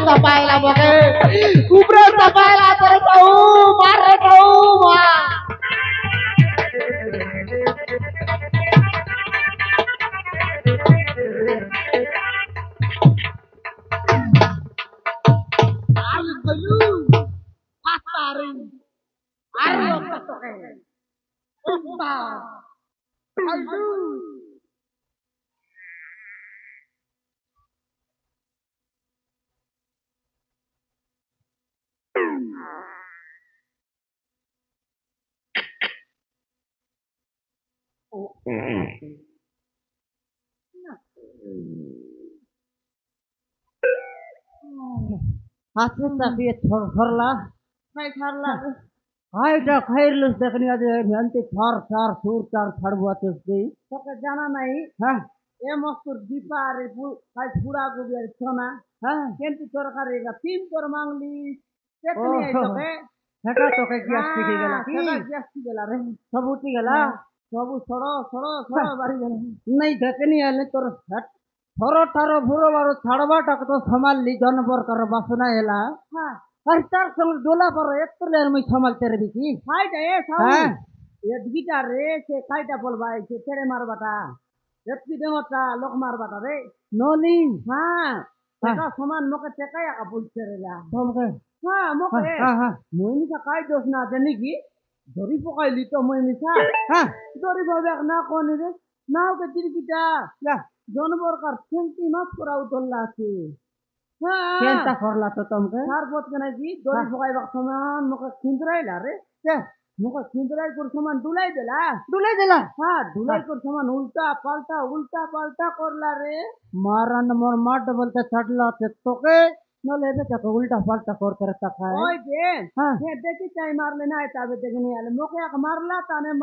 Tapailah boke, kubro tapailah terus tahu, mare tahu mah. Ayo kayu, pasarin, ayo patoke, umpa, ayo. हाथ में तकिए थरला Hai tharla, हाय डा खैरलस देखनी आज हंते थर थर सुर थर छड़बुआ तसदी toke jana nahi, हां maskur dipare kai pura ko biar chona, हां kenti torkari ga tin tor mangli, Oh, tekni ai toke. हेटा तो के ग्यास टिके गेला की সেটা গ্যাসটি গেলা রে सब उठी गेला সবু ছড় ছড় ছড় বাড়ি গেল नहीं देखनी आले तोर हट थरो थारो भुरो बारो छड़बा टक तो संभाल ली जनबर कर बसना हेला হ্যাঁ हर तार संग डोला पर एक तो लेर में संभालते रे की খাইটা এ সাউ हां এ গিটার রে সে খাইটা বলবাই সে ছেড়ে মারবাটা এতকি দেমটা লোক মারবাটা রে नोली হ্যাঁ হ্যাঁ। এটা সমান মুখে টেকায়া কা বুঝতে রেলা तुम के হ্যাঁ মুখে हां हां মই মিছা কাই দোষ না জানি কি ধরি পকাইলি তো মই মিছা हां ধরি ভাবে না কোন রে নাও কে তিরকিটা या জনবর কার সেন্টি মাছ করা উতল্লা আছে হ্যাঁ केंता करला तो तुम के তারপর কেন কি দড়ি ফোকাইবার সমান মুখে খিন্দরাইলা রে के মুখে খিন্দরাই করে সমান ডুলাই দিলা डुले देला হ্যাঁ ডুলাই করে সমান উল্টা পাল্টা করলা রে मारन मोर माट बोलते छड़ला ते तोके न लेबे तक उल्टा पलटा करते रहता है ওই যে हां সে দেখি চাই মারলে না তবে দেখে নিয়ে আলে মুখে এক মারলা তানে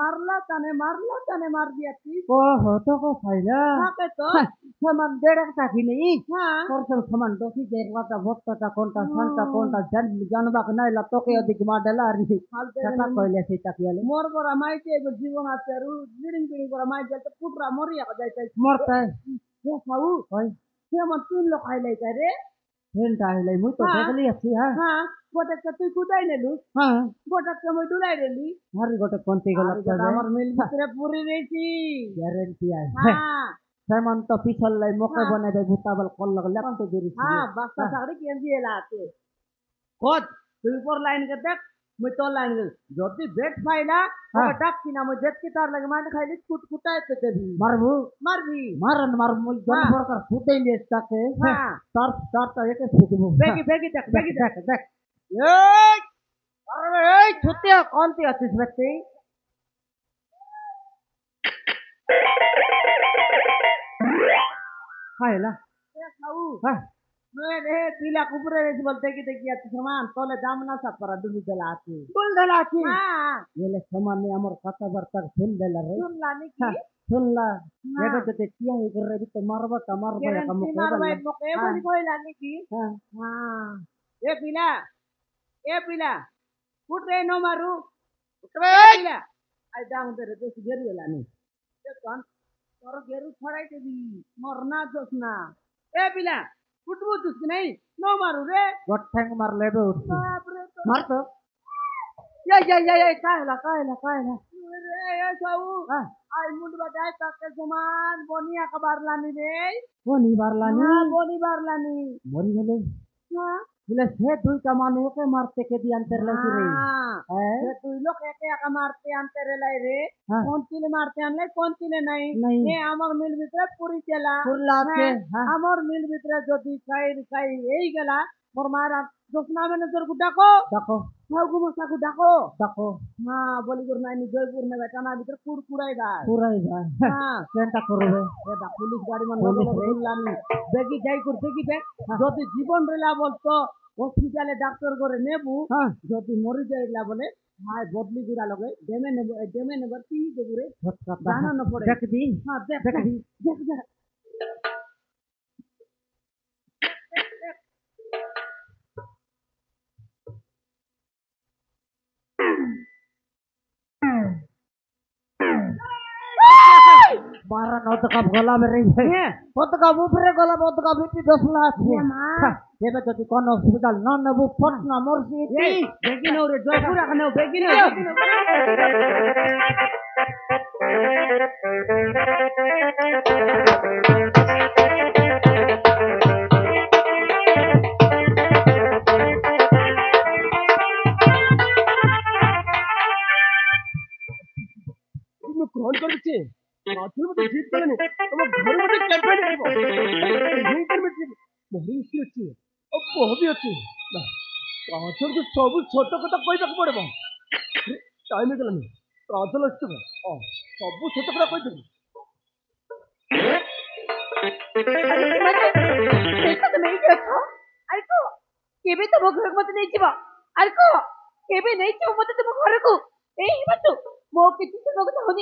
মার দিয়াছি ओहो तो को फायदा থাকে তো समान डेढ़ का की नहीं হ্যাঁ और सब समान दोसी देर वाटा भोक्ता कोनटा संता कोनटा जानबा के नहीं ला तो के अधिक माडला री হালতে कथा कहले से तकियाले মোর বড় মাইতে জীবন আছে আর বিড়িং বিড়িং করে মাই যাতে পুটরা মরিয়া যাইতে मरता है সে খাউ ओए সে আমার তিন লোক খাইলাই তাই রে फेंटा है मुई तो हाँ। देख ली अच्छी है হ্যাঁ গোটাকে তুই কুদাই নেলু हां গোটাকে মই ডুলাই রেলি हर गोटे कोनती गलत कर আমার মিল ভিতরে পুরি রয়েছি गारंटी है হ্যাঁ सेमन तो पिछल लाई मौके हाँ। बने दे भूताबल कॉल लग ले तो देरी হ্যাঁ বাচ্চা সাড়ে কেন দিয়ে লাতে কত তুই উপর লাইন কে দেখ মই তো লাইন যদি বেট পাইলা हाँ। ওটা ডাক কিনা মই দেখতে তার লাগে মাঠ খাইলি কুটাইতে দেবি मारबू মারবি मारन मार मुई जानवर कर फुटे ले तके হ্যাঁ तार तार तो एक फुटबू বেগি বেগি দেখ বেগি দেখ देख देख ए अरे ए छुट्टिया कौन सी आतीस व्यक्ति खाएला খাউ हां রে তুইলা কুপুরে রেছি বলতে কি দেখি আছে সমান তলে দাম না সাত করা ডুবি দেলা আছে बोल देला की হ্যাঁ ये समान ने हमर कथा बर्तर सुन देला रे শুনলা নাকি हाँ, सुनला हाँ। ये तो किया ही कर रही तो मारबा कमर पे कम গ্যারান্টি মারবাই মোকে हाँ। বলি কইলা নাকি हां হ্যাঁ এ পিলা ফুট রে নো মারু उठवे পিলা আই দাম ধরে বেশি গেরি এলা নি দেখন তোর গেরু ছড়াই দেবি মর না দোস না এ পিলা ফুটবু তুস নাই নো মারু রে गोठंग मार लेबे उठ বাপ রে তো मार तो ये काहेला রে এ সাউ हां আই মুন্ড বাটাই কাকে সমান বনিয়া কবার লানি রে वो नहीं मारलानी হ্যাঁ বনি বার লানি मरी गेले হ্যাঁ बोले से दुई कमाने के मारते के दी अंतर लगी रे হ্যাঁ है যে তুই লোক একে একা মারতে আনতে রে লাই রে हाँ কোন তিলে মারতে আনলে কোন তিলে নাই नहीं এ আমার মিল ভিতরে পুরি চেলা फुल्ला के হ্যাঁ, हां আমার মিল ভিতরে যদি খাই এই গেলা मोर मारा जोसना मैनेजर को डाको ডাকো सागु मसा को डाको ডাকো हाँ बलिपुर नानी जयपुर ने बेटा ना भीतर कुड़कुड़ाई गाय পুরাই যায় हाँ কেনটা করবে এটা পুলিশ গাড়ি মান পুলিশ লগল রে। বললানি দেখি যাই করে দেখি দেখ যদি জীবন রেলা বলতো হসপিটালে ডাক্তার করে নেবু হ্যাঁ যদি মরি যাইলা বলে হাই বদলি গুড়া লগে ডেমে নেব কি দেবু রে কথা জানানো পড়ে দেখবি হ্যাঁ দেখ দেখবি দেখ দেখ মারা নতকা গলা বেরে হ্যাঁ কতকা উপরে গলা কতকা ভিতরে দশলা আছে মা এবে যদি কোন হসপিটাল ন নেবু ফট না মরছি এই দেখি নাও রে জয়পুর এখানে দেখি নাও তুমি কল করছে মাথুর মধ্যে ঠিক করে নে তোমার ঘরের মধ্যে ক্যাম্পেইন দিব এই করবে মহিষ আছে ও বহবি আছে না কাছর ସବୁ ଛୋଟ କଥା କହିବାକୁ ପଡିବ ଟାଇମ୍ ହେଇଗଲାଣି କାଜଲ ଆସିବ ସବୁ ଛୋଟ କଥା କହିଦେବି ତମେ ଏଇଠି ଅଛ ଆରେ କେବେ ତମ ଘରକୁ ମତେ ନେଇଯିବ ଆରେ କେବେ ନେଇଯିବ ମତେ ତମ ଘରକୁ ଏଇ ବାଟୁ ମୋ କିଛି ଶୁଣିବାକୁ ଚାହୁଁନି